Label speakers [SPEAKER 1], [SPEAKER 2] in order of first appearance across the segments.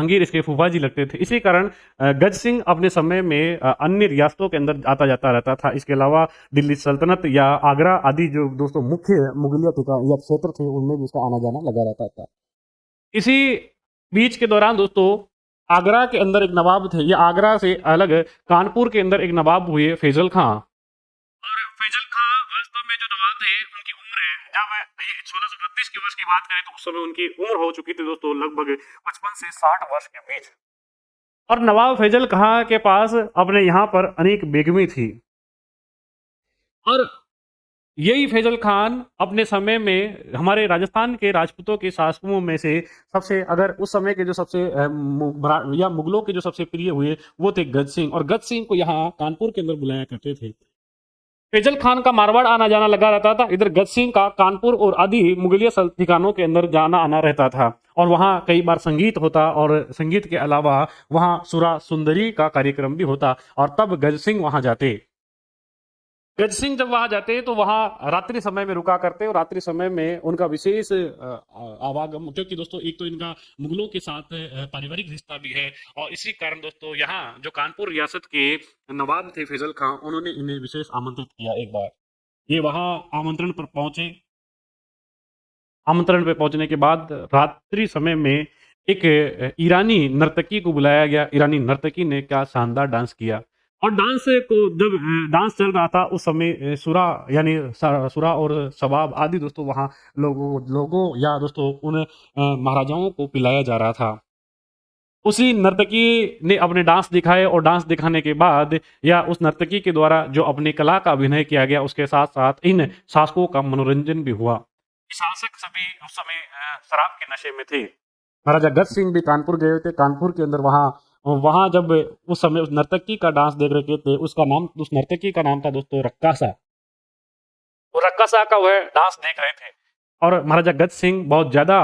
[SPEAKER 1] जहांगीर इसके फूफा जी लगते थे। इसी कारण गज सिंह अपने समय में अन्य रियासतों के अंदर आता जाता रहता था। इसके अलावा दिल्ली सल्तनत या आगरा आदि जो दोस्तों मुख्य मुगलिया या क्षेत्र थे, उनमें भी इसका आना जाना लगा रहता था। इसी बीच के दौरान दोस्तों आगरा के अंदर एक नवाब थे, या आगरा से अलग कानपुर के अंदर एक नवाब हुए फैजल खां। और फैजल खां वास्तव में जो नवाब थे, उनकी उम्र है, जब ये 1632 के वर्ष की बात करें तो उस समय उनकी उम्र हो चुकी थी दोस्तों लगभग 55 से 60 वर्ष के बीच। और नवाब फैजल खां के पास अपने यहाँ पर अनेक बेगमें थी। और यही फैजल खान अपने समय में हमारे राजस्थान के राजपूतों के शासकों में से सबसे, अगर उस समय के जो सबसे या मुगलों के जो सबसे प्रिय हुए, वो थे गज सिंह। और गज सिंह को यहाँ कानपुर के अंदर बुलाया करते थे। फैजल खान का मारवाड़ आना जाना लगा रहता था, इधर गज सिंह का कानपुर और आदि मुगलिया ठिकानों के अंदर जाना आना रहता था। और वहाँ कई बार संगीत होता, और संगीत के अलावा वहाँ सुरा सुंदरी का कार्यक्रम भी होता, और तब गज सिंह वहाँ जाते। गज सिंह जब वहां जाते तो वहां रात्रि समय में रुका करते, और रात्रि समय में उनका विशेष आवागम, क्योंकि दोस्तों एक तो इनका मुगलों के साथ पारिवारिक रिश्ता भी है, और इसी कारण दोस्तों यहाँ जो कानपुर रियासत के नवाब थे फैजल खां, उन्होंने इन्हें विशेष आमंत्रित किया। एक बार ये वहां आमंत्रण पर पहुंचे। आमंत्रण पे पहुंचने के बाद रात्रि समय में एक ईरानी नर्तकी को बुलाया गया। ईरानी नर्तकी ने क्या शानदार डांस किया। और डांस को जब डांस चल रहा था उस समय सुरा यानी सुरा और शबाब आदि दोस्तों वहाँ लोगों या दोस्तों उन महाराजाओं को पिलाया जा रहा था। उसी नर्तकी ने अपने डांस दिखाए, और डांस दिखाने के बाद या उस नर्तकी के द्वारा जो अपनी कला का अभिनय किया गया, उसके साथ साथ इन शासकों का मनोरंजन भी हुआ। शासक सभी उस समय शराब के नशे में थे। महाराजा गज सिंह भी कानपुर गए थे। कानपुर के अंदर वहाँ वहाँ जब उस समय उस नर्तकी का डांस देख रहे थे, उस नर्तकी का नाम था दोस्तों रक्कासा। वो रक्कासा का वह डांस देख रहे थे। और महाराजा गज सिंह बहुत ज्यादा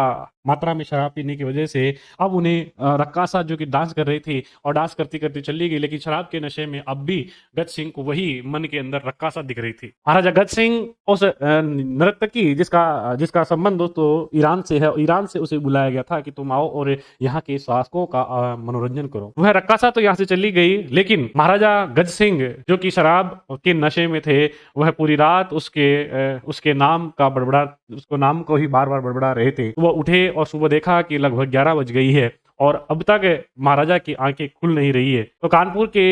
[SPEAKER 1] मात्रा में शराब पीने की वजह से अब उन्हें रक्कासा जो कि डांस कर रही थी, और डांस करती करती चली गई, लेकिन शराब के नशे में अब भी गज सिंह को वही मन के अंदर रक्कासा दिख रही थी। महाराजा गज सिंह उस नर्तकी जिसका जिसका संबंध दोस्तों ईरान से है, ईरान से उसे बुलाया गया था कि तुम आओ और यहाँ के शासकों का मनोरंजन करो। वह रक्कासा तो यहाँ से चली गई, लेकिन महाराजा गज सिंह जो कि शराब के नशे में थे, वह पूरी रात उसके नाम का उसको नाम को ही बार बार बड़बड़ा रहे थे। वह उठे और सुबह देखा कि लगभग 11 बज गई है, और अब तक महाराजा की आंखें खुल नहीं रही है। तो कानपुर के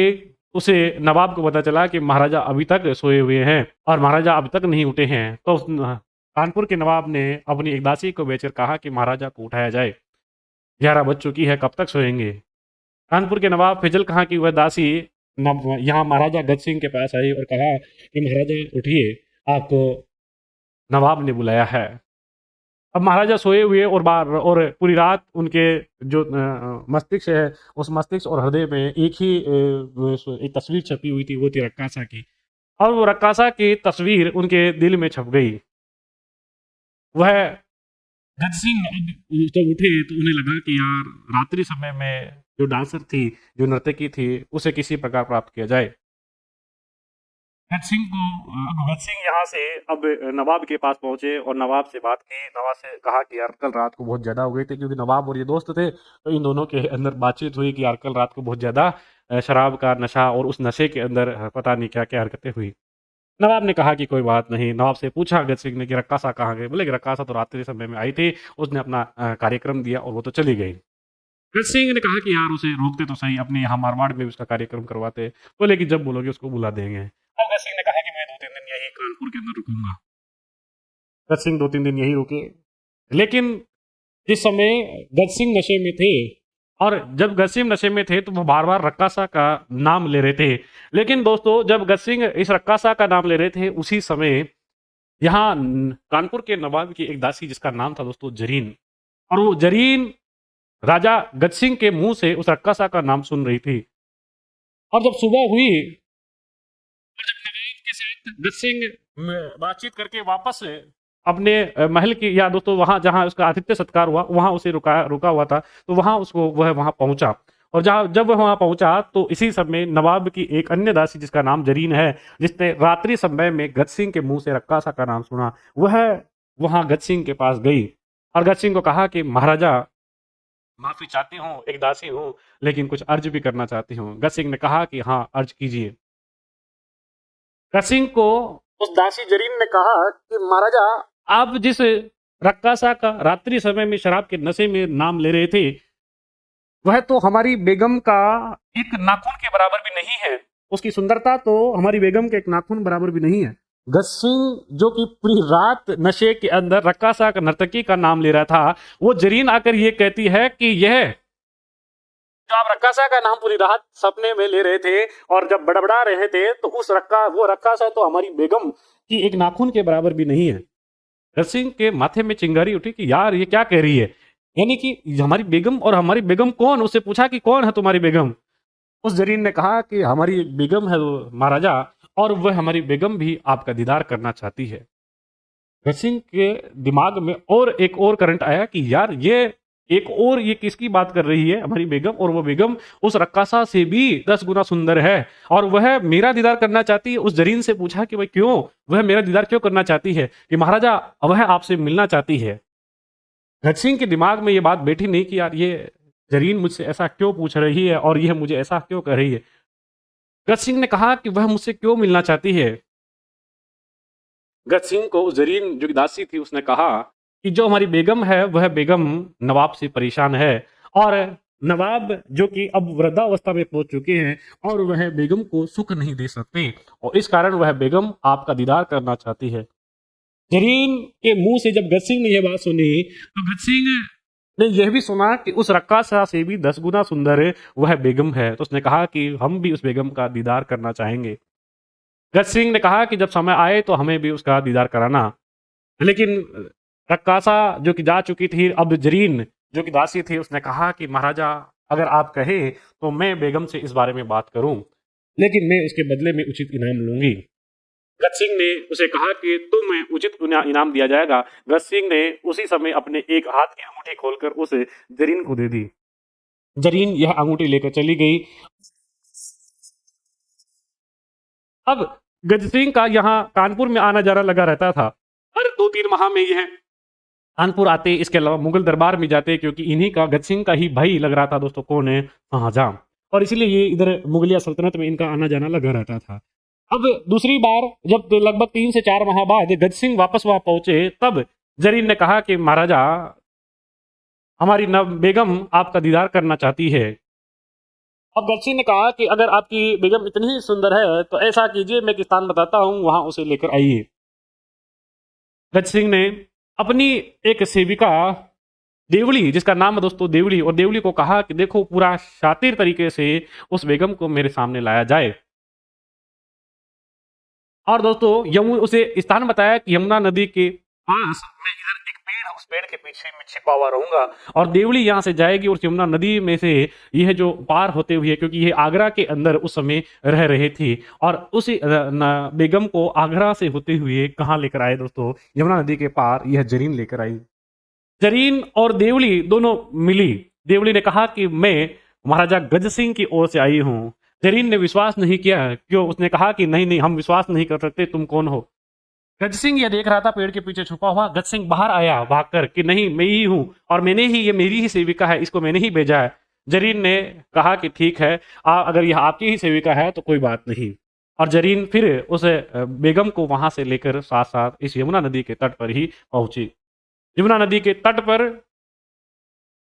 [SPEAKER 1] उसे नवाब को पता चला कि महाराजा अभी तक सोए हुए हैं, और महाराजा अभी तक नहीं उठे हैं। तो कानपुर के नवाब ने अपनी एक दासी को बेचकर कहा कि महाराजा को उठाया जाए, 11 बज चुकी है, कब तक सोएंगे। कानपुर के नवाब फैजल खां की वह दासी यहाँ महाराजा गज सिंह के पास आई और कहा कि महाराजा उठिए, आपको नवाब ने बुलाया है। अब महाराजा सोए हुए, और पूरी रात उनके जो मस्तिष्क है, उस मस्तिष्क और हृदय में एक तस्वीर छपी हुई थी, वो थी रक्कासा की। और वो रक्कासा की तस्वीर उनके दिल में छप गई। वह गज सिंह जब उठे तो उन्हें लगा कि यार रात्रि समय में जो डांसर थी, जो नर्तकी थी, उसे किसी प्रकार प्राप्त किया जाए। गज सिंह यहाँ से अब नवाब के पास पहुंचे और नवाब से बात की। नवाब से कहा कि यार कल रात को बहुत ज्यादा हो गई थी, क्योंकि नवाब और ये दोस्त थे, तो इन दोनों के अंदर बातचीत हुई कि यार कल रात को बहुत ज्यादा शराब का नशा, और उस नशे के अंदर पता नहीं क्या क्या हरकतें हुई। नवाब ने कहा कि कोई बात नहीं। नवाब से पूछा गज सिंह ने कि रक्कासा कहाँ गए। बोले कि रक्कासा तो रात्रि समय में आई थी, उसने अपना कार्यक्रम दिया और वो तो चली गई। गज सिंह ने कहा कि यार उसे रोकते तो सही, अपने यहाँ मारवाड़ में भी उसका कार्यक्रम करवाते। बोले कि जब बोलोगे उसको बुला देंगे। अब गज सिंह ने कहा कि मैं 2-3 दिन यही कानपुर के अंदर रुकूंगा। गज सिंह 2-3 दिन यही रुके, लेकिन जिस समय गज सिंह नशे में थे, और जब गज सिंह नशे में थे तो वो बार बार रक्कासा का नाम ले रहे थे। लेकिन दोस्तों जब गज सिंह इस रक्कासा का नाम ले रहे थे, उसी समय यहाँ कानपुर के नवाब की एक दासी जिसका नाम था दोस्तों जरीन, और वो जरीन राजा गज सिंह के मुंह से उस रक्कासा का नाम सुन रही थी। और जब सुबह हुई, और जब नवाब के साथ गज सिंह बातचीत करके वापस अपने महल की, या दोस्तों वहां जहां उसका आतिथ्य सत्कार हुआ, वहां उसे रुका हुआ था, तो वहां उसको वह वहां पहुंचा। और जब वह वहां पहुंचा तो इसी समय नवाब की एक अन्य दासी जिसका नाम जरीन है, जिसने रात्रि समय में गज सिंह के मुंह से रक्कासा का नाम सुना, वह वहां गज सिंह के पास गई और गज सिंह को कहा कि महाराजा माफी चाहती हूँ, एक दासी हूँ, लेकिन कुछ अर्ज भी करना चाहती हूँ। गज सिंह ने कहा कि हाँ, अर्ज कीजिए। गज सिंह को उस दासी जरीन ने कहा कि महाराजा, आप जिस रक्कासा का रात्रि समय में शराब के नशे में नाम ले रहे थे, वह तो हमारी बेगम का एक नाखून के बराबर भी नहीं है। उसकी सुंदरता तो हमारी बेगम के एक नाखून बराबर भी नहीं है। गज सिंह जो कि पूरी रात नशे के अंदर रक्कासा का नर्तकी का नाम ले रहा था, वो जरीन आकर ये कहती है कि यह जो आप रक्कासा का नाम पूरी रात सपने में ले रहे थे और जब बड़बड़ा रहे थे, तो वो रक्कासा तो हमारी बेगम की एक नाखून के बराबर भी नहीं है। गज सिंह के माथे में चिंगारी उठी कि यार ये क्या कह रही है, यानी कि हमारी बेगम, और हमारी बेगम कौन? उससे पूछा कि कौन है तुम्हारी बेगम? उस जरीन ने कहा कि हमारी बेगम है वो महाराजा, और वह हमारी बेगम भी आपका दीदार करना चाहती है। गज सिंह के दिमाग में एक और करंट आया कि यार ये किसकी बात कर रही है, हमारी बेगम, और वो बेगम उस रक्कासा से भी 10 गुना सुंदर है, और वह मेरा दीदार करना चाहती है। उस जरीन से पूछा कि भाई क्यों, वह मेरा दीदार क्यों करना चाहती है? कि महाराजा, वह आपसे मिलना चाहती है। गज सिंह के दिमाग में ये बात बैठी नहीं कि यार ये जरीन मुझसे ऐसा क्यों पूछ रही है और यह मुझे ऐसा क्यों कर रही है। गज सिंह ने कहा कि वह मुझसे क्यों मिलना चाहती है। गज सिंह को जरीन जो दासी थी उसने कहा कि जो हमारी बेगम है वह बेगम नवाब से परेशान है, और नवाब जो कि अब वृद्धावस्था में पहुंच चुके हैं और वह बेगम को सुख नहीं दे सकते, और इस कारण वह बेगम आपका दीदार करना चाहती है। जरीन के मुंह से जब गज सिंह ने यह बात सुनी, तो गज सिंह ने यह भी सुना कि उस रक्कासा से भी 10 गुना सुंदर वह बेगम है, तो उसने कहा कि हम भी उस बेगम का दीदार करना चाहेंगे। गज सिंह ने कहा कि जब समय आए तो हमें भी उसका दीदार कराना। लेकिन रक्कासा जो कि जा चुकी थी, अब जरीन जो कि दासी थी, उसने कहा कि महाराजा, अगर आप कहे तो मैं बेगम से इस बारे में बात करूं, लेकिन मैं उसके बदले में उचित इनाम लूंगी। गज सिंह ने उसे कहा कि तुम्हें उचित इनाम दिया जाएगा। गज सिंह ने उसी समय अपने एक हाथ की अंगूठी खोलकर उस जरीन को दे दी। जरीन यह अंगूठी लेकर चली गई। अब गज सिंह का यहाँ कानपुर में आना जाना लगा रहता था। हर 2-3 माह में यह कानपुर आते, इसके अलावा मुगल दरबार में जाते, क्योंकि इन्हीं का, गज सिंह का ही भाई लग रहा था दोस्तों, कौन है, शाहजहां, और इसलिए ये इधर मुगलिया सल्तनत में इनका आना जाना लगा रहता था। अब दूसरी बार जब लगभग 3 से 4 माह बाद गज सिंह वापस वहां पहुंचे, तब जरीन ने कहा कि महाराजा, हमारी नव बेगम आपका दीदार करना चाहती है। अब गज सिंह ने कहा कि अगर आपकी बेगम इतनी ही सुंदर है तो ऐसा कीजिए, मैं एक स्थान बताता हूँ, वहां उसे लेकर आइए। गज सिंह ने अपनी एक सेविका देवली, जिसका नाम है दोस्तों देवली, और देवली को कहा कि देखो पूरा शातिर तरीके से उस बेगम को मेरे सामने लाया जाए। और दोस्तों उसे स्थान बताया कि यमुना नदी के पास मैं इधर एक पेड़ है, उस पेड़ के पीछे मैं छिपा हुआ रहूंगा, और देवली यहाँ से जाएगी और यमुना नदी में से यह जो पार होते हुए, क्योंकि ये आगरा के अंदर उस समय रह रहे थे, और उसी बेगम को आगरा से होते हुए कहाँ लेकर आए दोस्तों, यमुना नदी के पार यह जरीन लेकर आई। जरीन और देवली दोनों मिली। देवली ने कहा कि मैं महाराजा गज सिंह की ओर से आई हूँ। जरीन ने विश्वास नहीं किया, क्यों? उसने कहा कि नहीं नहीं, हम विश्वास नहीं कर सकते, तुम कौन हो? गज सिंह ये देख रहा था पेड़ के पीछे छुपा हुआ। गज सिंह बाहर आया भागकर कि नहीं, मैं ही हूं, और ये मेरी ही सेविका है, इसको मैंने ही भेजा है। जरीन ने कहा कि ठीक है, अगर यह आपकी ही सेविका है तो कोई बात नहीं। और जरीन फिर उस बेगम को वहां से लेकर साथ साथ इस यमुना नदी के तट पर ही पहुंची। यमुना नदी के तट पर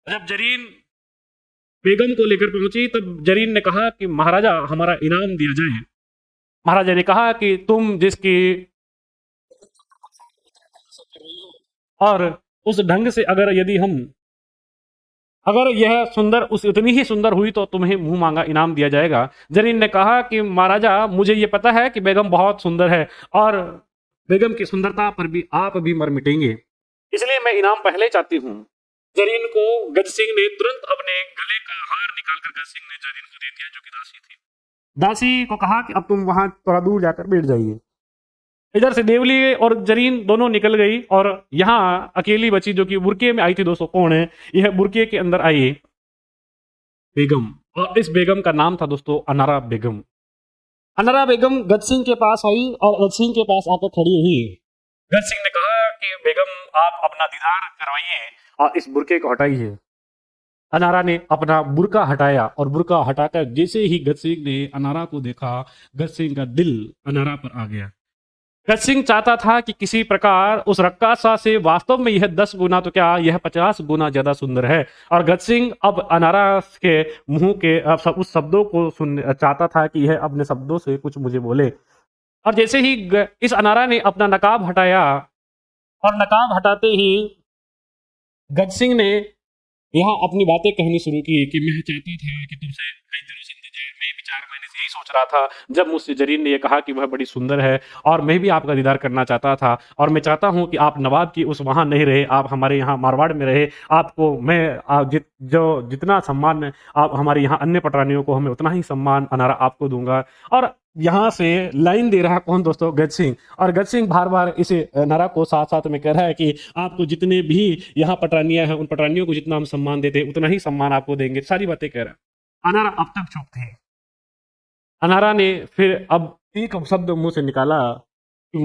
[SPEAKER 1] जब जरीन बेगम को लेकर पहुंची, तब जरीन ने कहा कि महाराजा, हमारा इनाम दिया जाए। महाराजा ने कहा कि तुम जिसकी, और उस ढंग से अगर यह सुंदर उस उतनी ही सुंदर हुई तो तुम्हें मुंह मांगा इनाम दिया जाएगा। जरीन ने कहा कि महाराजा, मुझे ये पता है कि बेगम बहुत सुंदर है, और बेगम की सुंदरता पर भी आप भी मर मिटेंगे, इसलिए मैं इनाम पहले चाहती हूँ। जरीन को गज सिंह ने तुरंत अपने गले का हार निकालकर गज सिंह ने जरीन को दे दिया, जो कि दासी थी। दासी को कहा कि अब तुम वहां थोड़ा दूर जाकर बैठ जाइए। इधर से देवली और जरीन दोनों निकल गई, और यहाँ अकेली बची, जो कि बुरके में आई थी दोस्तों, कौन है, यह बुरके के अंदर आई बेगम, और इस बेगम का नाम था दोस्तों अनारा बेगम। अनारा बेगम गज सिंह के पास आई और गज सिंह के पास आकर खड़ी हुई। गज सिंह ने कहा कि बेगम, आप अपना दीदार करवाइए और इस बुरके को हटाइए। अनारा ने अपना बुर्का हटाया और बुर्का हटाकर जैसे ही गज सिंह ने अनारा को देखा, गज सिंह का दिल अनारा पर आ गया। गज सिंह चाहता था कि किसी प्रकार उस रक्कासा से वास्तव में यह 10 गुना तो क्या यह 50 गुना ज्यादा सुंदर है। और गज सिंह अब अनारा के मुंह के उस शब्दों को सुन चाहता था कि यह अपने शब्दों से कुछ मुझे बोले। और जैसे ही इस अनारा ने अपना नकाब हटाया और नकाब हटाते ही गज सिंह ने यहाँ अपनी बातें कहनी शुरू की कि मैं चाहता था कि तुमसे कई दिनों से इंतजार, मैं भी 4 महीने से यही सोच रहा था जब मुझसे जरीन ने ये कहा कि वह बड़ी सुंदर है और मैं भी आपका दीदार करना चाहता था और मैं चाहता हूँ कि आप नवाब की उस वहाँ नहीं रहे, आप हमारे यहाँ मारवाड़ में रहे। आपको मैं जितना सम्मान आप हमारे यहाँ अन्य पटरानियों को हमें उतना ही सम्मान अनारा आपको दूंगा। और यहाँ से लाइन दे रहा कौन दोस्तों? गज सिंह। और गज सिंह बार बार इसे नारा को साथ साथ में कह रहा है कि आपको जितने भी यहाँ पटरानियां हैं उन पटरानियों को जितना हम सम्मान देते उतना ही सम्मान आपको देंगे, सारी बातें कह रहा है। अनारा अब तक चुप थी। अनारा ने फिर अब एक शब्द मुंह से निकाला कि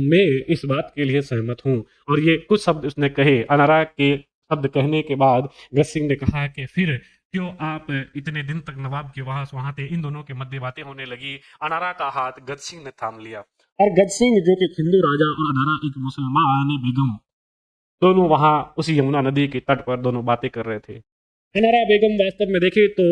[SPEAKER 1] मैं इस बात के लिए सहमत हूँ। और ये कुछ शब्द उसने कहे। अनारा के शब्द कहने के बाद गज सिंह ने कहा कि फिर क्यों आप इतने दिन तक नवाब के वहां थे? इन दोनों के मध्य बातें होने लगी। अनारा का हाथ गज सिंह ने थाम लिया और गज सिंह जो कि हिंदू राजा और अनारा एक मुसलमान बेगम, दोनों वहां उसी यमुना नदी के तट पर दोनों बातें कर रहे थे। अनारा बेगम वास्तव में देखे तो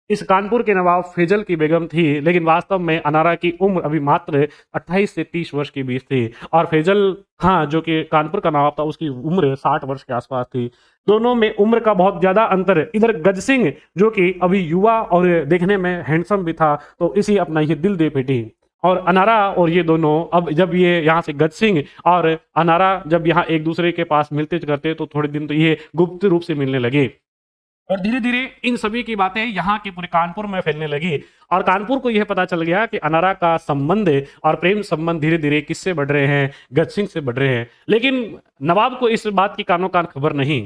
[SPEAKER 1] इस कानपुर के नवाब फैजल की बेगम थी, लेकिन वास्तव में अनारा की उम्र अभी मात्र 28 से 30 वर्ष के बीच थी। और फैजल खां जो कि कानपुर का नवाब था उसकी उम्र 60 वर्ष के आसपास थी। दोनों में उम्र का बहुत ज्यादा अंतर है। इधर गज सिंह जो कि अभी युवा और देखने में हैंडसम भी था, तो इसी अपना ये दिल दे बैठी। और अनारा और ये दोनों अब जब ये यहाँ से गज सिंह और अनारा जब यहाँ एक दूसरे के पास मिलते करते तो थोड़े दिन तो ये गुप्त रूप से मिलने लगे। और धीरे धीरे इन सभी की बातें यहाँ के पूरे कानपुर में फैलने लगी। और कानपुर को यह पता चल गया कि अनारा का संबंध और प्रेम संबंध धीरे धीरे किससे बढ़ रहे हैं? गज सिंह से बढ़ रहे हैं। लेकिन नवाब को इस बात की कानों कान खबर नहीं।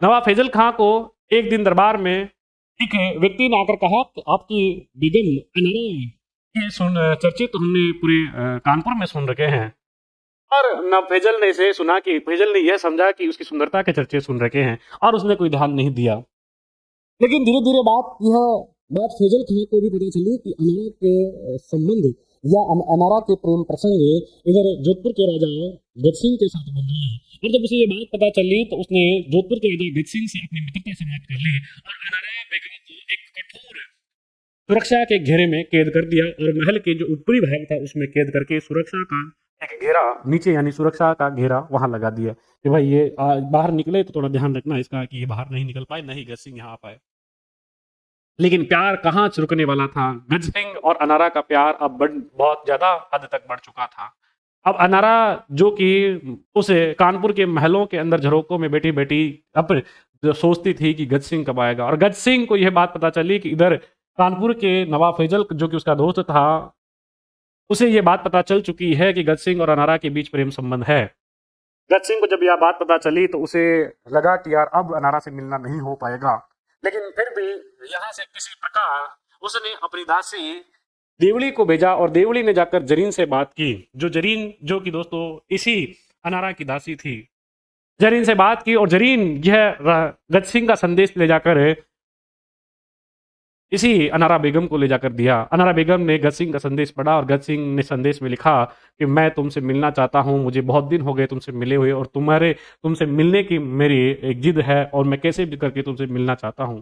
[SPEAKER 1] नवाब फैजल खां को एक दिन दरबार में एक व्यक्ति ने आकर कहा कि आपकी बेगम अनारा ये चर्चित तो हमने पूरे कानपुर में सुन रखे हैं। और न फैजल ने इसे सुना कि फैजल ने यह समझा कि उसकी सुंदरता के चर्चे सुन रखे हैं और उसने कोई ध्यान नहीं दिया। लेकिन धीरे धीरे बात फैजल खां को भी पता चली कि अनारा के संबंध या अनारा के प्रेम प्रसंग इधर जोधपुर के राजा गज सिंह के साथ बन रहे हैं। और जब उसे ये बात पता चली तो उसने जोधपुर के राजा गज सिंह से अपनी मित्रता से बात कर ली और अनारा बेगम को एक कठोर सुरक्षा के घेरे में कैद कर दिया और महल के जो ऊपरी भाग था उसमें कैद करके सुरक्षा का एक घेरा नीचे यानी सुरक्षा का घेरा वहां लगा दिया कि भाई ये बाहर निकले तो थोड़ा ध्यान रखना इसका कि ये बाहर नहीं निकल पाए, नहीं गज सिंह यहाँ आ पाए। लेकिन प्यार कहाँ रुकने वाला था? गज सिंह और अनारा का प्यार अब बहुत ज्यादा हद तक बढ़ चुका था। अब अनारा जो कि उस कानपुर के महलों के अंदर झरोकों में बैठी बैठी अब जो सोचती थी कि गज सिंह कब आएगा। और गज सिंह को यह बात पता चली कि इधर कानपुर के नवाब फैजल जो कि उसका दोस्त था, उसे यह बात पता चल चुकी है कि गज सिंह और अनारा के बीच प्रेम संबंध है। गज सिंह को जब यह बात पता चली तो उसे लगा कि यार अब अनारा से मिलना नहीं हो पाएगा। लेकिन फिर भी यहाँ से किसी प्रकार उसने अपनी दासी देवली को भेजा और देवली ने जाकर जरीन से बात की। जो जरीन जो कि दोस्तों इसी अनारा की दासी थी, जरीन से बात की और जरीन यह गज सिंह का संदेश ले जाकर इसी अनारा बेगम को ले जाकर दिया। अनारा बेगम ने गज सिंह का संदेश पढ़ा और गज सिंह ने संदेश में लिखा कि मैं तुमसे मिलना चाहता हूं, मुझे बहुत दिन हो गए तुमसे मिले हुए और तुमसे मिलने की मेरी एक जिद है और मैं कैसे भी करके तुमसे मिलना चाहता हूं।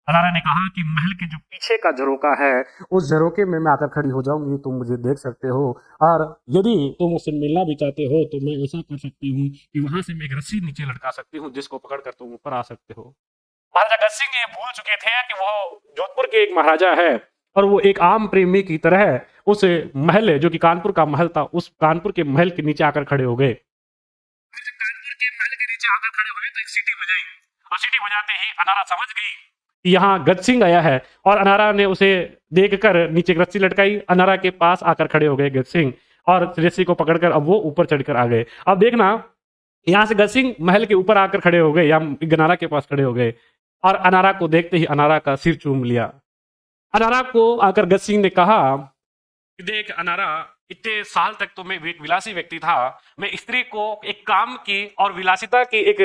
[SPEAKER 1] अनारा ने कहा कि महल के जो पीछे का झरोका है उस झरोके में मैं आकर खड़ी हो जाऊंगी, तुम मुझे देख सकते हो और यदि तुम मुझसे मिलना भी चाहते हो तो मैं ऐसा कर सकती हूँ कि वहां से मैं एक रस्सी नीचे लटका सकती हूँ जिसको पकड़कर तुम ऊपर आ सकते हो। महाराजा गज सिंह ये भूल चुके थे कि वो जोधपुर के एक महाराजा है और वो एक आम प्रेमी की तरह उस महल जो कि कानपुर का महल था उस कानपुर के महल के नीचे आकर खड़े हो गए। कानपुर के महल के नीचे आकर खड़े हुए तो एक सीटी बजाई और सीटी बजाते ही अनारा समझ गई कि यहाँ गज सिंह आया है और अनारा ने उसे देखकर नीचे एक रस्सी लटकाई। अनारा के पास आकर खड़े हो गए गज सिंह और रस्सी को पकड़कर अब वो ऊपर चढ़कर आ गए। अब देखना यहाँ से गज सिंह महल के ऊपर आकर खड़े हो गए या अनारा के पास खड़े हो गए और अनारा को देखते ही अनारा का सिर चूम लिया। अनारा को आकर गज सिंह ने कहा कि देख अनारा, इतने साल तक तो मैं एक विलासी व्यक्ति था। मैं स्त्री को एक काम की और विलासिता की एक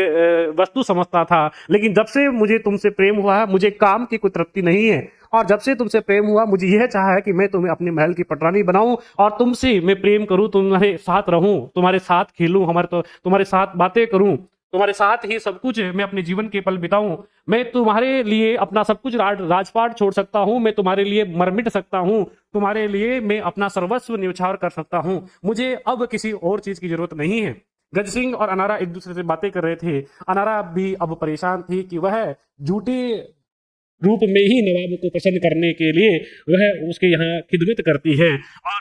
[SPEAKER 1] वस्तु समझता था। लेकिन जब से मुझे तुमसे प्रेम हुआ है, मुझे काम की कोई तृप्ति नहीं है। और जब से तुमसे प्रेम हुआ, मुझे यह चाहा है कि मैं तुम्हें अपने महल की पटरानी बनाऊं और तुमसे मैं प्रेम करूं, तुम्हारे साथ रहूं, तुम्हारे साथ खेलूं, हमारे तो तुम्हारे साथ बातें करूं, तुम्हारे साथ ही सब कुछ मैं अपने जीवन के पल बिताऊं। मैं तुम्हारे लिए अपना सब कुछ राजपाट छोड़ सकता हूं, मैं तुम्हारे लिए मर मिट सकता हूं, तुम्हारे लिए मैं अपना सर्वस्व न्यौछावर कर सकता हूं। मुझे अब किसी और चीज की जरूरत नहीं है। गज सिंह और अनारा एक दूसरे से बातें कर रहे थे। अनारा भी अब परेशान थी कि वह झूठी रूप में ही नवाब को पसंद करने के लिए वह उसके यहाँ खिदमत करती है, और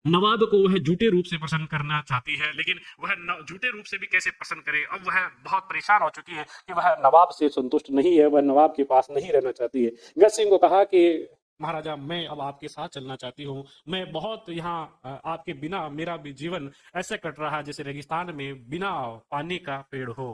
[SPEAKER 1] नवाब को वह झूठे रूप से पसंद करना चाहती है। लेकिन वह झूठे रूप से भी कैसे पसंद करे। अब वह बहुत परेशान हो चुकी है कि वह नवाब से संतुष्ट नहीं है, वह नवाब के पास नहीं रहना चाहती है। गज सिंह को कहा कि महाराजा, मैं अब आपके साथ चलना चाहती हूँ। मैं बहुत यहाँ आपके बिना मेरा भी जीवन ऐसे कट रहा है जैसे रेगिस्तान में बिना पानी का पेड़ हो।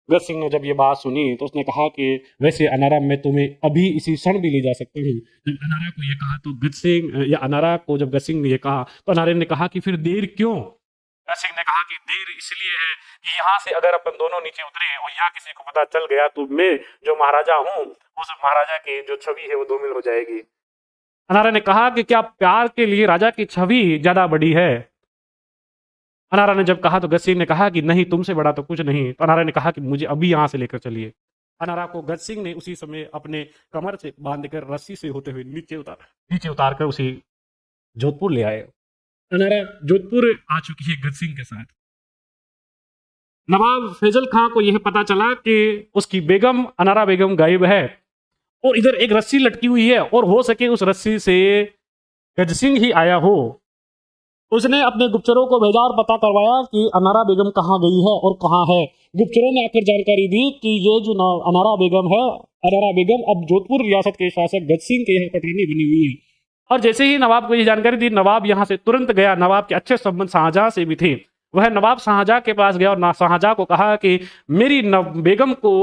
[SPEAKER 1] गज सिंह ने जब ये बात सुनी तो उसने कहा कि वैसे अनारा, मैं तुम्हें अभी इसी क्षण भी ले जा सकता हूँ। जब अनारा को ये कहा तो गज सिंह या अनारा को जब गज सिंह ने ये कहा तो अनारे ने कहा कि फिर देर क्यों। गज सिंह ने कहा कि देर इसलिए है कि यहाँ से अगर अपन दोनों नीचे उतरे और यहाँ किसी को पता चल गया तो मैं जो महाराजा हूँ उस महाराजा की जो छवि है वो धूमिल हो जाएगी। अनारा ने कहा कि क्या प्यार के लिए राजा की छवि ज्यादा बड़ी है। अनारा ने जब कहा तो गज सिंह ने कहा कि नहीं, तुमसे बड़ा तो कुछ नहीं। तो अनारा ने कहा कि मुझे अभी यहाँ से लेकर चलिए। अनारा को गज सिंह ने उसी समय अपने कमर से बांधकर रस्सी से होते हुए नीचे उतार कर उसे जोधपुर ले आए। अनारा जोधपुर आ चुकी है गज सिंह के साथ। नवाब फैजल खां को यह पता चला कि उसकी बेगम अनारा बेगम गायब है और इधर एक रस्सी लटकी हुई है, और हो सके उस रस्सी से गज सिंह ही आया हो। उसने अपने गुप्तचरों को भेजा और पता करवाया कि अनारा बेगम कहाँ गई है और कहाँ है। गुप्तचरों ने आकर जानकारी दी कि ये जो अनारा बेगम है, अनारा बेगम अब जोधपुर रियासत के शासक गज सिंह के यहाँ पटरानी बनी हुई है। और जैसे ही नवाब को ये जानकारी दी, नवाब यहाँ से तुरंत गया। नवाब के अच्छे संबंध शाहजहां से भी थे। वह नवाब शाहजहां के पास गया और शाहजहां को कहा कि मेरी बेगम को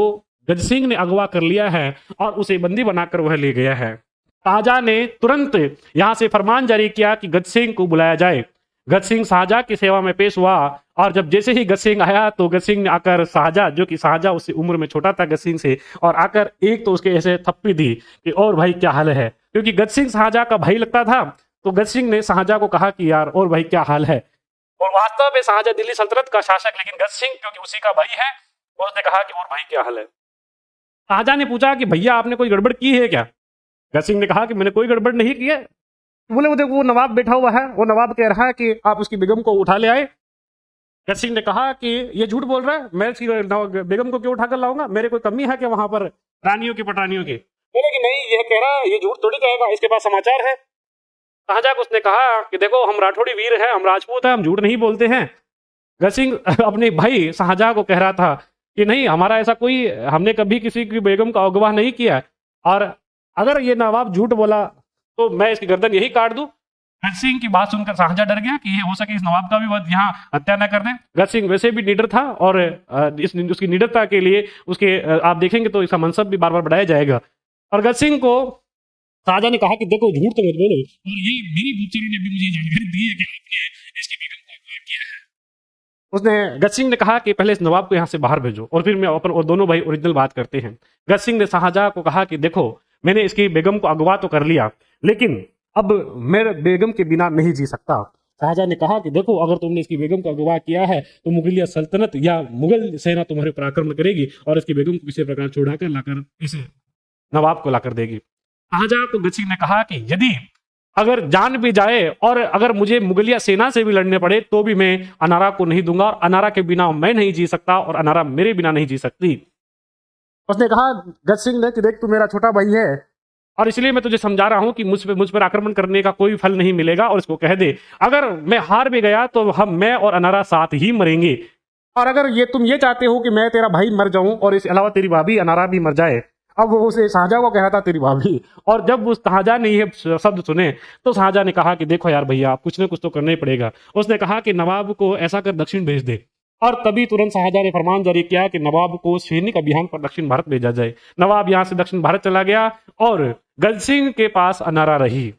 [SPEAKER 1] गज सिंह ने अगवा कर लिया है और उसे बंदी बनाकर वह ले गया है। शाहजहां ने तुरंत यहाँ से फरमान जारी किया कि गज सिंह को बुलाया जाए। गज सिंह शाहजहां की सेवा में पेश हुआ, और जब जैसे ही गज सिंह आया तो गज सिंह ने आकर शाहजहां, जो कि शाहजहां उससे उम्र में छोटा था गज सिंह से, और आकर एक तो उसके ऐसे थप्पी दी कि और भाई क्या हाल है। क्योंकि गज सिंह शाहजहां का भाई लगता था, तो गज सिंह ने शाहजहां को कहा कि यार और भाई क्या हाल है। और वास्तव में शाहजहां दिल्ली सल्तनत का शासक, लेकिन गज सिंह क्योंकि उसी का भाई है, उसने कहा कि और भाई क्या हाल है। शाहजहां ने पूछा कि भैया आपने कोई गड़बड़ की है क्या। गज सिंह ने कहा कि मैंने कोई गड़बड़ नहीं की है। बोले वो देखो वो नवाब बैठा हुआ है, वो नवाब कह रहा है कि आप उसकी बेगम को उठा ले आए। गज सिंह ने कहा कि ये झूठ बोल रहा है, मैं उसकी बेगम को क्यों उठाकर लाऊंगा, मेरे कोई कमी है क्या वहां पर रानियों की पटानियों की। बोले कि नहीं, ये कह रहा है, ये झूठ थोड़ी कहेगा, इसके पास समाचार है। शाहजहां को उसने कहा कि देखो हम राठौड़ी वीर हैं, हम राजपूत हैं, हम झूठ नहीं बोलते हैं। गज सिंह अपने भाई शाहजहां को कह रहा था कि नहीं, हमारा ऐसा कोई, हमने कभी किसी की बेगम का अगवा नहीं किया, और अगर ये नवाब झूठ बोला तो मैं इसकी गर्दन यही काट दूं। गज सिंह की बात सुनकर शाहजहां डर गया कि ये हो सके इस नवाब का भी वह यहाँ हत्या न कर दे। गज सिंह वैसे भी निडर था, और उसकी निडरता के लिए उसके आप देखेंगे तो इसका मनसब भी बार बार बढ़ाया जाएगा। और गज सिंह को शाहजहां ने कहा कि देखो झूठ तो मत बोलो, और ये मेरी गुप्तचरी ने भी मुझे जानकारी दी है कि आपने इसकी बेगम को अगवा किया है। उसने गज सिंह ने कहा कि पहले इस नवाब को यहाँ से बाहर भेजो और फिर मैं अपन और दोनों भाई ओरिजिनल बात करते हैं। गज सिंह ने शाहजहां को कहा कि देखो मैंने इसकी बेगम को अगवा तो कर लिया, लेकिन अब मैं बेगम के बिना नहीं जी सकता। शाहजहां ने कहा कि देखो अगर तुमने इसकी बेगम को अगवा किया है तो मुगलिया सल्तनत या मुगल सेना तुम्हारे ऊपर आक्रमण करेगी और इसकी बेगम को किसी प्रकार छुड़ाकर लाकर इसे नवाब को लाकर देगी। शाहजहां को गज सिंह ने कहा कि यदि अगर जान भी जाए और अगर मुझे मुगलिया सेना से भी लड़ने पड़े तो भी मैं अनारा को नहीं दूंगा, और अनारा के बिना मैं नहीं जी सकता और अनारा मेरे बिना नहीं जी सकती। उसने कहा गज सिंह ने कि देख तू मेरा छोटा भाई है और इसलिए मैं तुझे समझा रहा हूं कि मुझ पर आक्रमण करने का कोई फल नहीं मिलेगा, और इसको कह दे अगर मैं हार भी गया तो मैं और अनारा साथ ही मरेंगे। और अगर ये तुम ये चाहते हो कि मैं तेरा भाई मर जाऊं और इसके अलावा तेरी भाभी अनारा भी मर जाए। अब वो उसे शाहजहां को कह रहा था तेरी भाभी, और जब उस शाहजहां ने ये शब्द सुने तो शाहजहां ने कहा कि देखो यार भैया, कुछ ना कुछ तो करना ही पड़ेगा। उसने कहा कि नवाब को ऐसा कर दक्षिण भेज दे, और तभी तुरंत शाहजहां ने फरमान जारी किया कि नवाब को सैनिक अभियान पर दक्षिण भारत भेजा जाए। नवाब यहां से दक्षिण भारत चला गया और गज सिंह के पास अनारा रही।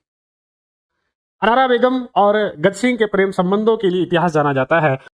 [SPEAKER 1] अरारा बेगम और गज सिंह के प्रेम संबंधों के लिए इतिहास जाना जाता है।